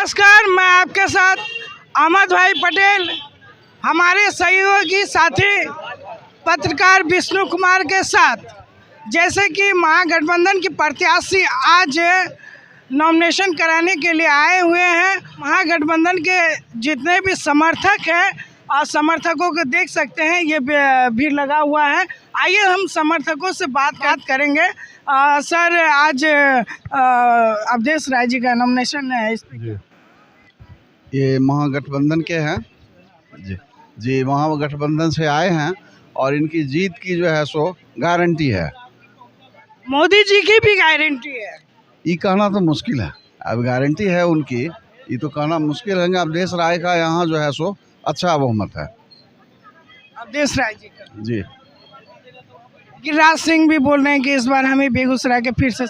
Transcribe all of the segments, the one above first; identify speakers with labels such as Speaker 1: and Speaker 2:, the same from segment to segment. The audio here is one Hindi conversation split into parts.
Speaker 1: नमस्कार, मैं आपके साथ अहमद भाई पटेल, हमारे सहयोगी साथी पत्रकार विष्णु कुमार के साथ। जैसे कि महागठबंधन की प्रत्याशी आज नॉमिनेशन कराने के लिए आए हुए हैं। महागठबंधन के जितने भी समर्थक हैं और समर्थकों को देख सकते हैं, ये भीड़ लगा हुआ है। आइए हम समर्थकों से बात करेंगे। सर, आज अवधेश राय जी का नॉमिनेशन है, इस पे
Speaker 2: ये महागठबंधन के हैं जी महागठबंधन से आए हैं और इनकी जीत की जो है सो गारंटी है।
Speaker 1: मोदी जी की भी गारंटी है।
Speaker 2: ये कहना तो मुश्किल है, अब गारंटी है उनकी, ये तो कहना मुश्किल है। अवधेश राय का यहाँ जो है सो अच्छा बहुमत है।
Speaker 1: अवधेश राय जी का
Speaker 2: जी।
Speaker 1: गिरिराज सिंह भी बोल रहे हैं कि इस बार हमें बेगूसराय के फिर से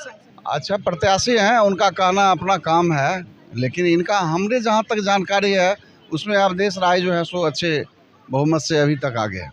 Speaker 2: अच्छा प्रत्याशी हैं, उनका कहना अपना काम है, लेकिन इनका हमने जहाँ तक जानकारी है उसमें अवधेश राय जो है सो अच्छे बहुमत से अभी तक आगे है।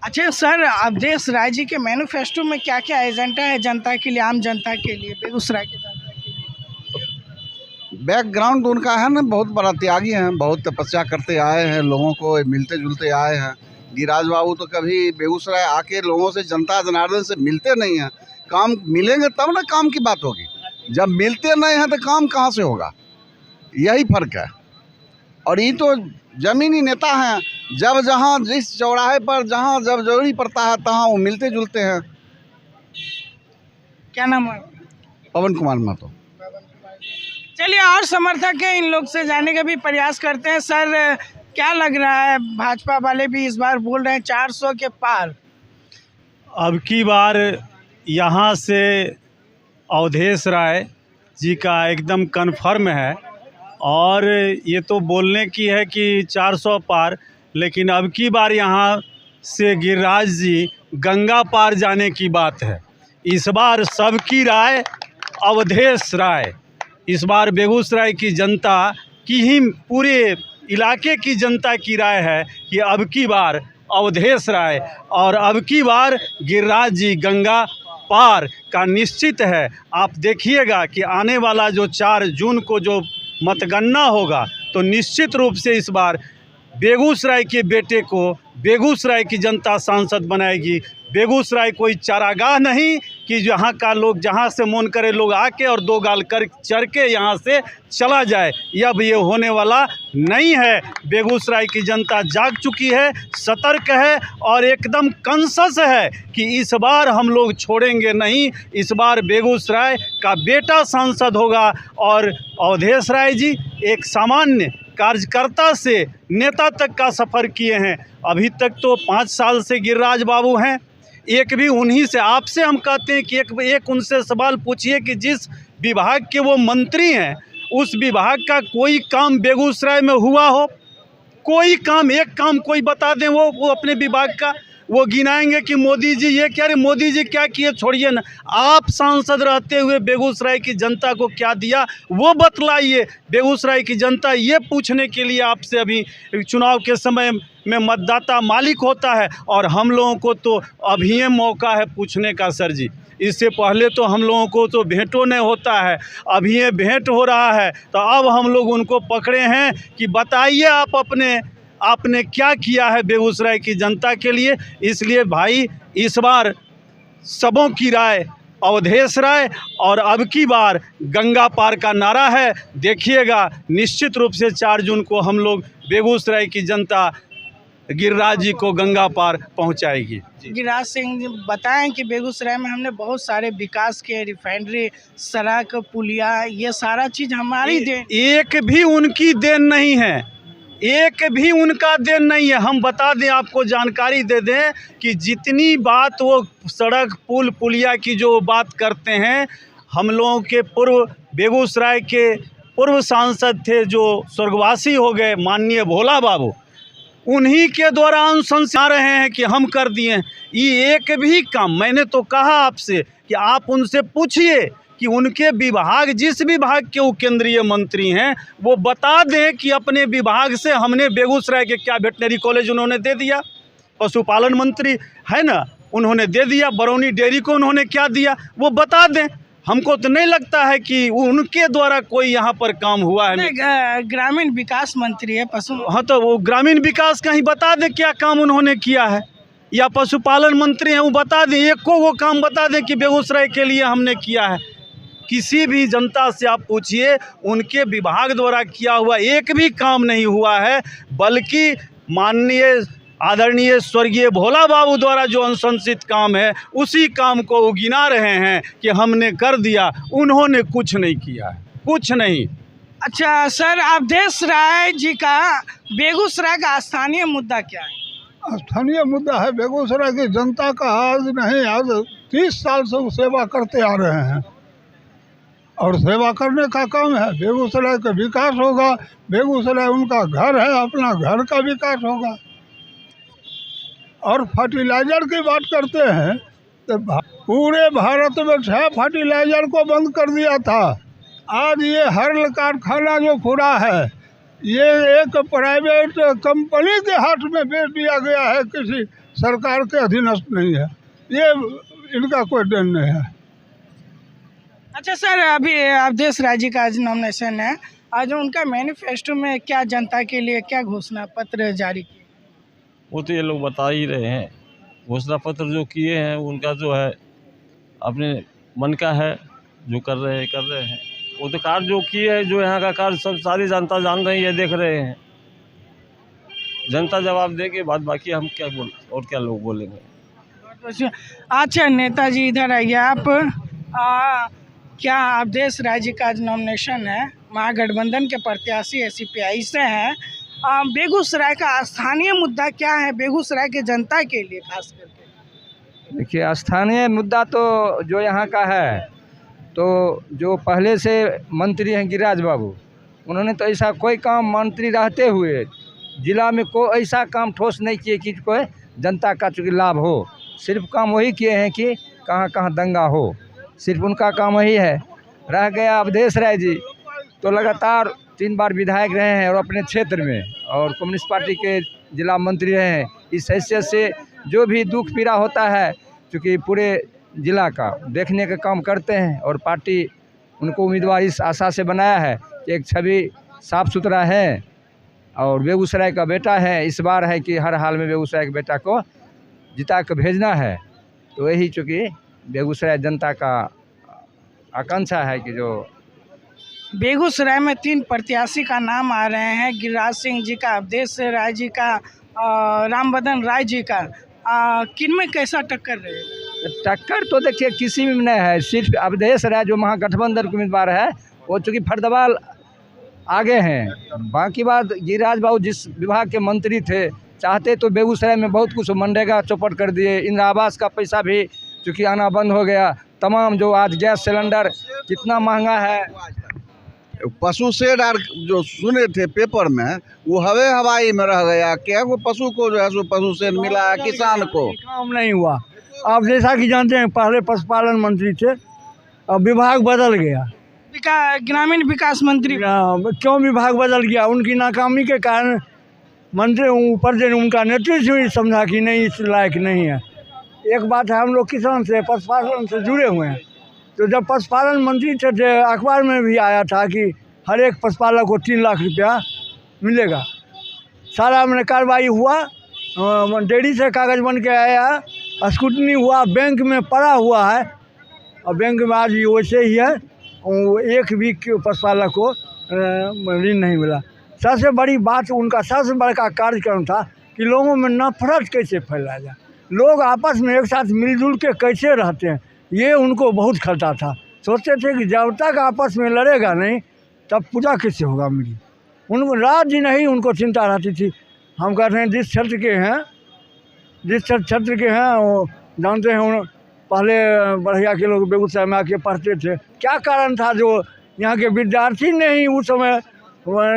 Speaker 1: अच्छा सर, अवधेश राय जी के मैनिफेस्टो में क्या क्या एजेंडा है जनता के लिए, आम जनता के लिए, बेगूसराय के जनता के लिए?
Speaker 2: बैकग्राउंड उनका है ना, बहुत बड़ा त्यागी हैं, बहुत तपस्या करते आए हैं, लोगों को मिलते जुलते आए हैं। गिरिराज बाबू तो कभी बेगूसराय आके लोगों से, जनता जनार्दन से मिलते नहीं हैं। काम मिलेंगे तब ना काम की बात होगी, जब मिलते नहीं हैं तो काम कहाँ से होगा, यही फर्क है। और ये तो जमीनी नेता हैं, जब जहाँ जिस चौराहे पर जहाँ जब जरूरी पड़ता है तहाँ वो मिलते जुलते हैं।
Speaker 1: क्या नाम है?
Speaker 2: पवन कुमार महतो।
Speaker 1: चलिए, और समर्थक है, इन लोग से जानने का भी प्रयास करते हैं। सर, क्या लग रहा है, भाजपा वाले भी इस बार बोल रहे हैं 400 के पार?
Speaker 3: अब की बार यहाँ से अवधेश राय जी का एकदम कन्फर्म है, और ये तो बोलने की है कि 400 पार, लेकिन अब की बार यहाँ से गिरिराज जी गंगा पार जाने की बात है। इस बार सबकी राय अवधेश राय। इस बार बेगूसराय की जनता की ही, पूरे इलाके की जनता की राय है कि अब की बार अवधेश राय और अब की बार गिरिराज जी गंगा पार का निश्चित है। आप देखिएगा कि आने वाला जो 4 जून को जो मतगणना होगा, तो निश्चित रूप से इस बार बेगूसराय के बेटे को बेगूसराय की जनता सांसद बनाएगी। बेगूसराय कोई चारागाह नहीं कि जहाँ का लोग जहाँ से मन करे लोग आके और 2 गाल कर चढ़ के यहाँ से चला जाए, अब ये होने वाला नहीं है। बेगूसराय की जनता जाग चुकी है, सतर्क है और एकदम कॉन्शस है कि इस बार हम लोग छोड़ेंगे नहीं। इस बार बेगूसराय का बेटा सांसद होगा। और अवधेश राय जी एक सामान्य कार्यकर्ता से नेता तक का सफ़र किए हैं। अभी तक तो 5 साल से गिरिराज बाबू हैं। एक भी उन्हीं से, आपसे हम कहते हैं कि एक उनसे सवाल पूछिए कि जिस विभाग के वो मंत्री हैं, उस विभाग का कोई काम बेगूसराय में हुआ हो? कोई काम, एक काम कोई बता दें वो अपने विभाग का, वो गिनाएंगे कि मोदी जी ये क्या, अरे मोदी जी क्या किए छोड़िए ना, आप सांसद रहते हुए बेगूसराय की जनता को क्या दिया वो बतलाइए। बेगूसराय की जनता ये पूछने के लिए आपसे अभी चुनाव के समय में मतदाता मालिक होता है, और हम लोगों को तो अभी ये मौका है पूछने का सर जी। इससे पहले तो हम लोगों को तो भेंटो नहीं होता है, अभी ये भेंट हो रहा है। तो अब हम लोग उनको पकड़े हैं कि बताइए आपने क्या किया है बेगूसराय की जनता के लिए। इसलिए भाई, इस बार सबों की राय अवधेश राय और अब की बार गंगा पार का नारा है। देखिएगा, निश्चित रूप से 4 जून को हम लोग बेगूसराय की जनता गिरिराज जी को गंगा पार पहुंचाएगी।
Speaker 1: गिरिराज सिंह जी बताएं कि बेगूसराय में हमने बहुत सारे विकास के, रिफाइनरी, सड़क, पुलिया, ये सारा चीज़ हमारी देन।
Speaker 3: एक भी उनकी देन नहीं है, एक भी उनका देन नहीं है। हम बता दें, आपको जानकारी दे दें कि जितनी बात वो सड़क, पुल, पुलिया की जो बात करते हैं, हम लोगों के पूर्व बेगूसराय के पूर्व सांसद थे जो स्वर्गवासी हो गए, माननीय भोला बाबू, उन्हीं के द्वारा अनुशंसा रहे हैं कि हम कर दिए। ये एक भी काम, मैंने तो कहा आपसे कि आप उनसे पूछिए कि उनके विभाग, जिस विभाग के वो केंद्रीय मंत्री हैं, वो बता दें कि अपने विभाग से हमने बेगूसराय के क्या वेटनरी कॉलेज उन्होंने दे दिया, पशुपालन मंत्री है ना, उन्होंने दे दिया, बरौनी डेयरी को उन्होंने क्या दिया वो बता दें। हमको तो नहीं लगता है कि उनके द्वारा कोई यहाँ पर काम हुआ है।
Speaker 1: ग्रामीण विकास मंत्री है पशु।
Speaker 3: हाँ, तो वो ग्रामीण विकास का ही बता दें क्या काम उन्होंने किया है, या पशुपालन मंत्री हैं वो बता दें, एक को वो काम बता दें कि बेगूसराय के लिए हमने किया है। किसी भी जनता से आप पूछिए, उनके विभाग द्वारा किया हुआ एक भी काम नहीं हुआ है, बल्कि माननीय आदरणीय स्वर्गीय भोला बाबू द्वारा जो अनुशंसित काम है उसी काम को वो गिना रहे हैं कि हमने कर दिया। उन्होंने कुछ नहीं किया है, कुछ नहीं।
Speaker 1: अच्छा सर, अवधेश राय जी का बेगूसराय का स्थानीय मुद्दा क्या है?
Speaker 4: स्थानीय मुद्दा है बेगूसराय की जनता का। आज नहीं, आज 30 साल से वो सेवा करते आ रहे हैं और सेवा करने का काम है। बेगूसराय का विकास होगा, बेगूसराय उनका घर है, अपना घर का विकास होगा। और फर्टिलाइज़र की बात करते हैं तो पूरे भारत में 6 फर्टिलाइज़र को बंद कर दिया था। आज ये हर्ल कारखाना जो खुला है, ये एक प्राइवेट कंपनी के हाथ में बेच दिया गया है, किसी सरकार के अधीनस्थ नहीं है। ये इनका कोई देन नहीं है।
Speaker 1: अच्छा सर, अभी अवधेश राय जी का आज नॉमिनेशन है, आज उनका मैनिफेस्टो में क्या जनता के लिए क्या घोषणा पत्र जारी किया?
Speaker 5: वो तो ये लोग बता ही रहे हैं। घोषणा पत्र जो किए हैं उनका जो है अपने मन का है, जो कर रहे हैं। वो तो कार्य जो किए हैं, जो यहाँ का कार्य सब सारी जनता जान रही है, देख रहे हैं। जनता जवाब देगी, बात बाकी हम क्या लोग बोलेंगे।
Speaker 1: अच्छा नेताजी इधर आइए आप। क्या अवधेश राय जी का आज नॉमिनेशन है, महागठबंधन के प्रत्याशी SCPI से हैं, बेगूसराय का स्थानीय मुद्दा क्या है बेगूसराय के जनता के लिए खास करके?
Speaker 6: देखिए, स्थानीय मुद्दा तो जो यहाँ का है, तो जो पहले से मंत्री हैं गिरिराज बाबू, उन्होंने तो ऐसा कोई काम मंत्री रहते हुए जिला में कोई ऐसा काम ठोस नहीं किए कि कोई जनता का चूँकि लाभ हो। सिर्फ काम वही किए हैं कि कहाँ कहाँ दंगा हो, सिर्फ उनका काम वही है। रह गया अवधेश राय जी, तो लगातार 3 बार विधायक रहे हैं और अपने क्षेत्र में, और कम्युनिस्ट पार्टी के जिला मंत्री रहे हैं। इस हैसियत से जो भी दुख पीड़ा होता है, चूँकि पूरे जिला का देखने का काम करते हैं, और पार्टी उनको उम्मीदवार इस आशा से बनाया है कि एक छवि साफ़ सुथरा है और बेगूसराय का बेटा है। इस बार है कि हर हाल में बेगूसराय के बेटा को जिता के भेजना है। तो यही चूँकि बेगूसराय जनता का आकांक्षा है कि जो
Speaker 1: बेगूसराय में 3 प्रत्याशी का नाम आ रहे हैं, गिरिराज सिंह जी का, अवधेश राय जी का, रामबदन राय जी का। किन में कैसा टक्कर रहेगा?
Speaker 6: टक्कर तो देखिए किसी में नहीं है। सिर्फ अवधेश राय जो महागठबंधन के उम्मीदवार है, वो चूँकि फर्दवाल आगे हैं। बाकी बात, गिरिराज बाबू जिस विभाग के मंत्री थे, चाहते तो बेगूसराय में बहुत कुछ, मनरेगा चौपट कर दिए, इंदिरा आवास का पैसा भी चूँकि आना बंद हो गया, तमाम जो आज गैस सिलेंडर कितना महंगा है।
Speaker 2: पशु शेड जो सुने थे पेपर में, वो हवाई में रह गया। क्या वो पशु को जो है सो पशु शेड मिला है किसान को?
Speaker 4: काम नहीं हुआ। आप जैसा कि जानते हैं, पहले पशुपालन मंत्री थे, अब विभाग बदल गया।
Speaker 1: ग्रामीण विकास मंत्री
Speaker 4: क्यों विभाग बदल गया? उनकी नाकामी के कारण मंत्री ऊपर से उनका नेतृत्व समझा कि नहीं, इस लायक नहीं है। एक बात है, हम लोग किसान से पशुपालन से जुड़े हुए हैं, तो जब पशुपालन मंत्री थे, अखबार में भी आया था कि हर एक पशुपालक को 3 लाख रुपया मिलेगा। सारा मैंने कार्रवाई हुआ, डेयरी से कागज़ बन के आया, स्क्रूटनी हुआ, बैंक में पड़ा हुआ है, और बैंक में आज भी वैसे ही है। एक भी पशुपालक को ऋण नहीं मिला। सबसे बड़ी बात, उनका सबसे बड़ा कार्यक्रम था कि लोगों में नफरत कैसे फैलाया जाए, लोग आपस में एक साथ मिलजुल के कैसे रहते हैं, ये उनको बहुत खलता था। सोचते थे कि जब तक आपस में लड़ेगा नहीं, तब पूजा कैसे होगा मेरी। उनको रात दिन नहीं उनको चिंता रहती थी। हम कहते हैं जिस क्षेत्र के हैं, वो जानते हैं, पहले बढ़िया के लोग बेगूसराय में आके पढ़ते थे। क्या कारण था जो यहाँ के विद्यार्थी ने ही उस समय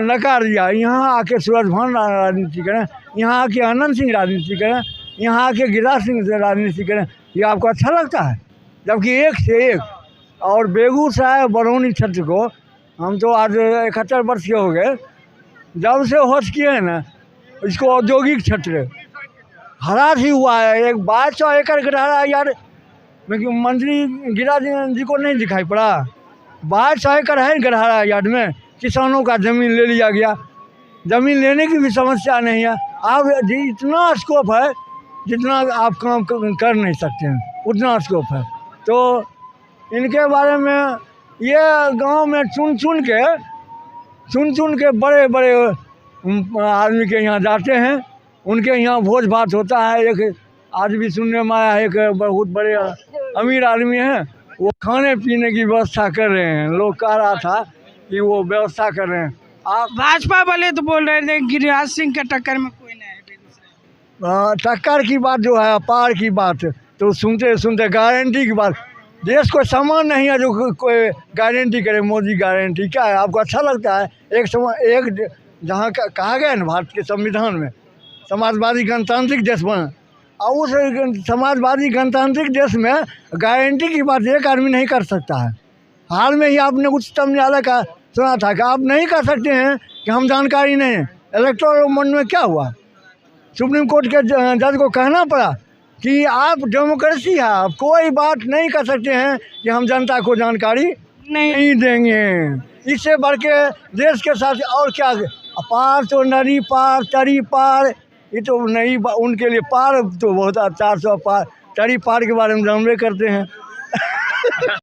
Speaker 4: नकार दिया, यहाँ आके सूरज भान राजनीति करें, यहाँ आके आनंद सिंह राजनीति करें, यहाँ आके गिरिराज सिंह से राजनीति करें। ये आपको अच्छा लगता है? जबकि एक से एक। और बेगूसराय बरौनी क्षेत्र को हम तो आज 71 वर्ष के हो गए, जब से होश किए हैं ना, इसको औद्योगिक क्षेत्र हरास ही हुआ है। एक 2200 एकड़ का यार लेकिन मंत्री गिरिराज जी को नहीं दिखाई पड़ा। 22 एकड़ है गढ़हारा यार्ड में, किसानों का ज़मीन ले लिया गया, ज़मीन लेने की भी समस्या नहीं है। अब इतना स्कोप है जितना आप काम कर नहीं सकते हैं, उतना स्कोप है। तो इनके बारे में ये गांव में चुन चुन के बड़े बड़े आदमी के यहाँ जाते हैं, उनके यहाँ भोज भात होता है। एक आज भी सुनने में आया है, एक बहुत बड़े अमीर आदमी हैं, वो खाने पीने की व्यवस्था कर रहे हैं। लोग कह रहा था कि वो व्यवस्था कर रहे हैं। आप
Speaker 1: भाजपा वाले तो बोल रहे थे गिरिराज सिंह के टक्कर में कोई नहीं है बेगूसराय।
Speaker 4: टक्कर की बात जो है, पार की बात, तो सुनते सुनते गारंटी की बात। देश को सामान नहीं है जो कोई गारंटी करे। मोदी गारंटी क्या है? आपको अच्छा लगता है? एक जहाँ कहा गया ना भारत के संविधान में समाजवादी गणतांत्रिक देश बना, और उस समाजवादी गणतांत्रिक देश में गारंटी की बात एक आदमी नहीं कर सकता है। हाल में ही आपने उच्चतम न्यायालय का सुना था कि आप नहीं कर सकते हैं कि हम जानकारी नहीं है। इलेक्टोरल बॉन्ड में क्या हुआ? सुप्रीम कोर्ट के जज को कहना पड़ा कि आप डेमोक्रेसी है, आप कोई बात नहीं कर सकते हैं कि हम जनता को जानकारी नहीं देंगे। इससे बढ़ के देश के साथ और क्या? पार तो नदी पार, तरी पार, ये तो नहीं, उनके लिए पार तो बहुत 400 पार, तरी पार के बारे में जानबे करते हैं।